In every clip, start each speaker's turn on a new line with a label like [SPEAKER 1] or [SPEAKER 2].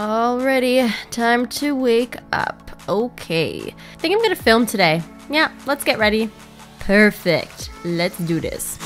[SPEAKER 1] Alrighty, time to wake up. Okay, I think I'm gonna film today. Yeah, let's get ready. Perfect, let's do this.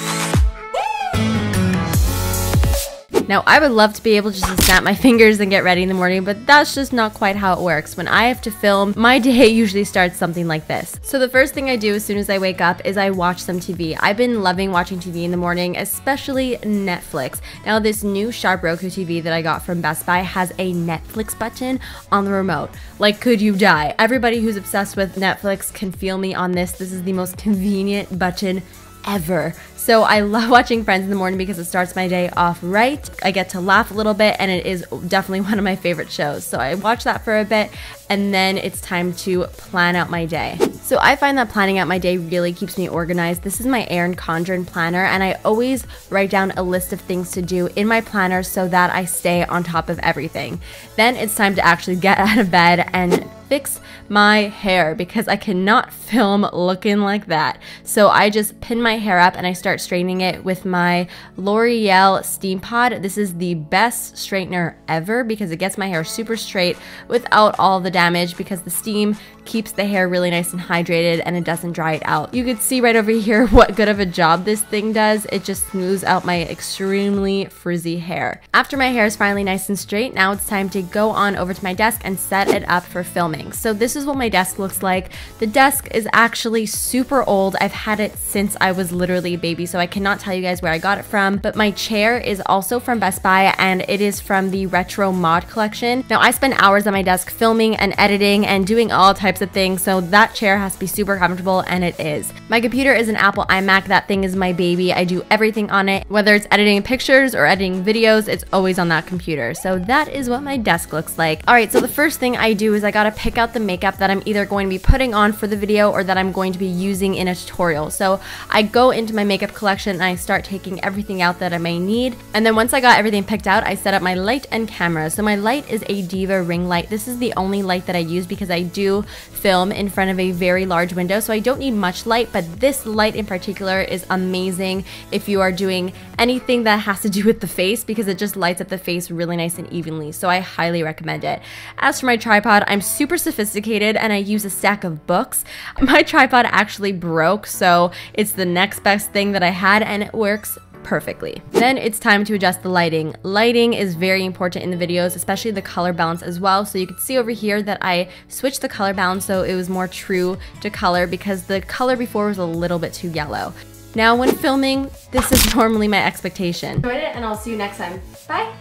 [SPEAKER 1] Now, I would love to be able just to snap my fingers and get ready in the morning, but that's just not quite how it works. When I have to film, my day usually starts something like this. So the first thing I do as soon as I wake up is I watch some TV. I've been loving watching TV in the morning, especially Netflix. Now, this new Sharp Roku TV that I got from Best Buy has a Netflix button on the remote. Like, could you die? Everybody who's obsessed with Netflix can feel me on this. This is the most convenient button ever. So I love watching Friends in the morning because it starts my day off right. I get to laugh a little bit, and it is definitely one of my favorite shows. So I watch that for a bit, and then it's time to plan out my day. So I find that planning out my day really keeps me organized. This is my Erin Condren planner, and I always write down a list of things to do in my planner so that I stay on top of everything. Then it's time to actually get out of bed and fix my hair because I cannot film looking like that. So I just pin my hair up and I start straightening it with my L'Oreal Steam Pod. This is the best straightener ever because it gets my hair super straight without all the damage because the steam keeps the hair really nice and hydrated and it doesn't dry it out. You can see right over here what good of a job this thing does. It just smooths out my extremely frizzy hair. After my hair is finally nice and straight, now it's time to go on over to my desk and set it up for filming. So this is what my desk looks like. The desk is actually super old. I've had it since I was literally a baby, so I cannot tell you guys where I got it from, but my chair is also from Best Buy and it is from the Retro Mod collection. Now I spend hours on my desk filming and editing and doing all types of things, so that chair has to be super comfortable, and it is. My computer is an Apple iMac. That thing is my baby. I do everything on it. Whether it's editing pictures or editing videos, it's always on that computer. So that is what my desk looks like. Alright, so the first thing I do is I gotta pick out the makeup that I'm either going to be putting on for the video or that I'm going to be using in a tutorial. So I go into my makeup collection and I start taking everything out that I may need. And then once I got everything picked out, I set up my light and camera. So my light is a Diva ring light. This is the only light that I use because I do film in front of a very large window, so I don't need much light, but this light in particular is amazing if you are doing anything that has to do with the face because it just lights up the face really nice and evenly, so I highly recommend it. As for my tripod, I'm super sophisticated and I use a stack of books. My tripod actually broke, so it's the next best thing that I had and it works perfectly. Then it's time to adjust the lighting. Lighting is very important in the videos, especially the color balance as well. So you can see over here that I switched the color balance so it was more true to color because the color before was a little bit too yellow. Now when filming, this is normally my expectation. Enjoyed it and I'll see you next time. Bye!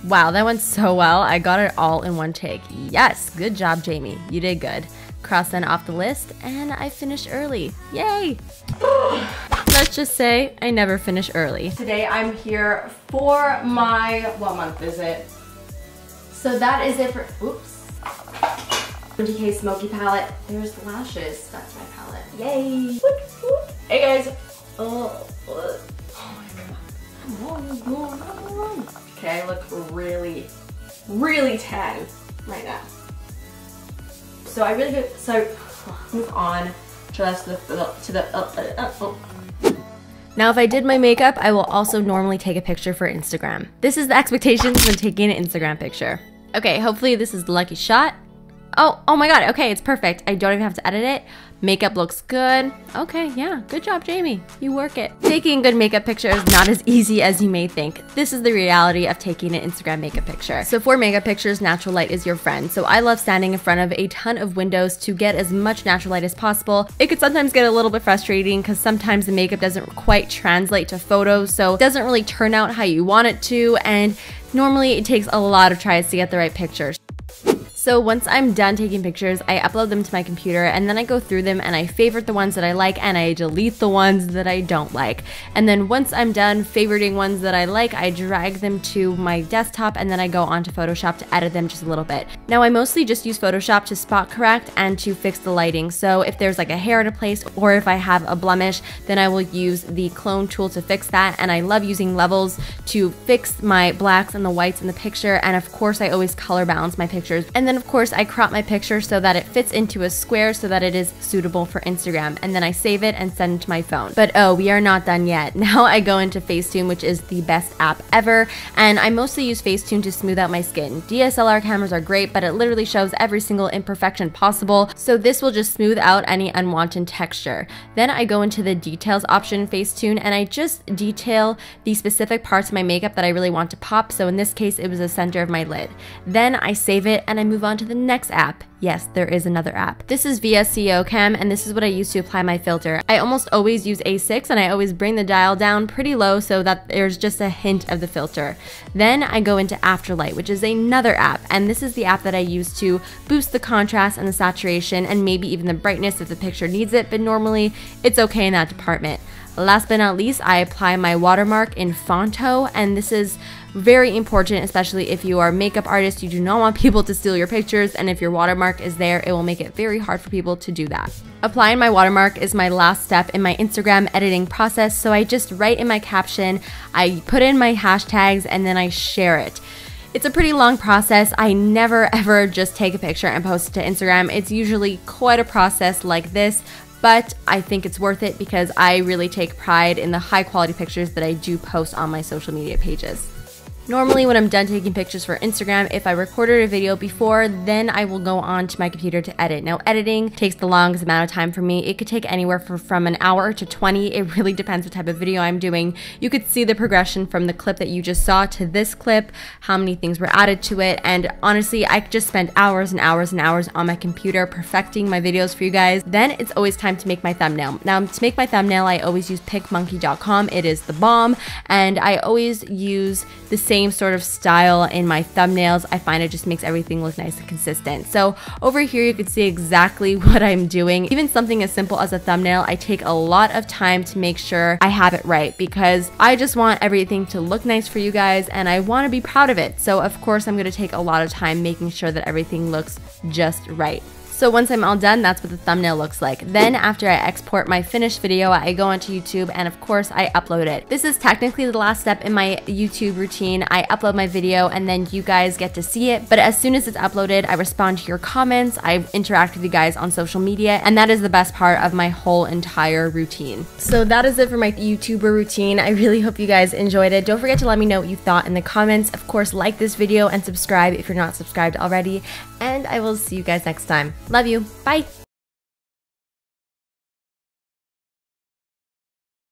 [SPEAKER 1] Wow, that went so well. I got it all in one take. Yes, good job, Jamie. You did good. Cross that off the list and I finished early. Yay! Let's just say I never finish early. Today I'm here for my, what month is it? So that is it for, oops. 20K Smoky palette. There's the lashes. That's my palette. Yay! Hey guys. Oh my god. Okay, I look really, really tan right now. So I really good. So move on to the Now, if I did my makeup, I will also normally take a picture for Instagram. This is the expectations when taking an Instagram picture. Okay, hopefully this is the lucky shot. Oh my god, okay, it's perfect. I don't even have to edit it. Makeup looks good. Okay, yeah, good job, Jamie. You work it. Taking a good makeup picture is not as easy as you may think. This is the reality of taking an Instagram makeup picture. So for makeup pictures, natural light is your friend. So I love standing in front of a ton of windows to get as much natural light as possible. It could sometimes get a little bit frustrating because sometimes the makeup doesn't quite translate to photos, so it doesn't really turn out how you want it to, and normally it takes a lot of tries to get the right pictures. So once I'm done taking pictures, I upload them to my computer and then I go through them and I favorite the ones that I like and I delete the ones that I don't like. And then once I'm done favoriting ones that I like, I drag them to my desktop and then I go onto Photoshop to edit them just a little bit. Now I mostly just use Photoshop to spot correct and to fix the lighting. So if there's like a hair in a place or if I have a blemish, then I will use the clone tool to fix that. And I love using levels to fix my blacks and the whites in the picture. And of course I always color balance my pictures. And then of course I crop my picture so that it fits into a square so that it is suitable for Instagram, and then I save it and send it to my phone. But oh, we are not done yet. Now I go into Facetune, which is the best app ever, and I mostly use Facetune to smooth out my skin. DSLR cameras are great, but it literally shows every single imperfection possible, so this will just smooth out any unwanted texture. Then I go into the details option in Facetune, and I just detail the specific parts of my makeup that I really want to pop, so in this case it was the center of my lid. Then I save it and I move on to the next app. Yes, there is another app. This is VSCOcam, and this is what I use to apply my filter. I almost always use A6, and I always bring the dial down pretty low so that there's just a hint of the filter. Then I go into Afterlight, which is another app, and this is the app that I use to boost the contrast and the saturation and maybe even the brightness if the picture needs it, but normally it's okay in that department. Last but not least, I apply my watermark in Phonto, and this is very important, especially if you are a makeup artist. You do not want people to steal your pictures, and if your watermark is there, it will make it very hard for people to do that. Applying my watermark is my last step in my Instagram editing process, so I just write in my caption, I put in my hashtags, and then I share it. It's a pretty long process. I never ever just take a picture and post it to Instagram. It's usually quite a process like this, but I think it's worth it because I really take pride in the high quality pictures that I do post on my social media pages. Normally when I'm done taking pictures for Instagram, if I recorded a video before, then I will go on to my computer to edit. Now editing takes the longest amount of time for me. It could take anywhere from an hour to 20. It really depends what type of video I'm doing. You could see the progression from the clip that you just saw to this clip, how many things were added to it, and honestly I just spent hours and hours and hours on my computer perfecting my videos for you guys. Then it's always time to make my thumbnail. Now to make my thumbnail I always use PicMonkey.com. It is the bomb, and I always use the same sort of style in my thumbnails. I find it just makes everything look nice and consistent. So over here you can see exactly what I'm doing. Even something as simple as a thumbnail, I take a lot of time to make sure I have it right because I just want everything to look nice for you guys and I want to be proud of it. So of course I'm going to take a lot of time making sure that everything looks just right. So once I'm all done, that's what the thumbnail looks like. Then after I export my finished video, I go onto YouTube and of course I upload it. This is technically the last step in my YouTube routine. I upload my video and then you guys get to see it. But as soon as it's uploaded, I respond to your comments, I interact with you guys on social media, and that is the best part of my whole entire routine. So that is it for my YouTuber routine. I really hope you guys enjoyed it. Don't forget to let me know what you thought in the comments. Of course, like this video and subscribe if you're not subscribed already. And I will see you guys next time. Love you. Bye.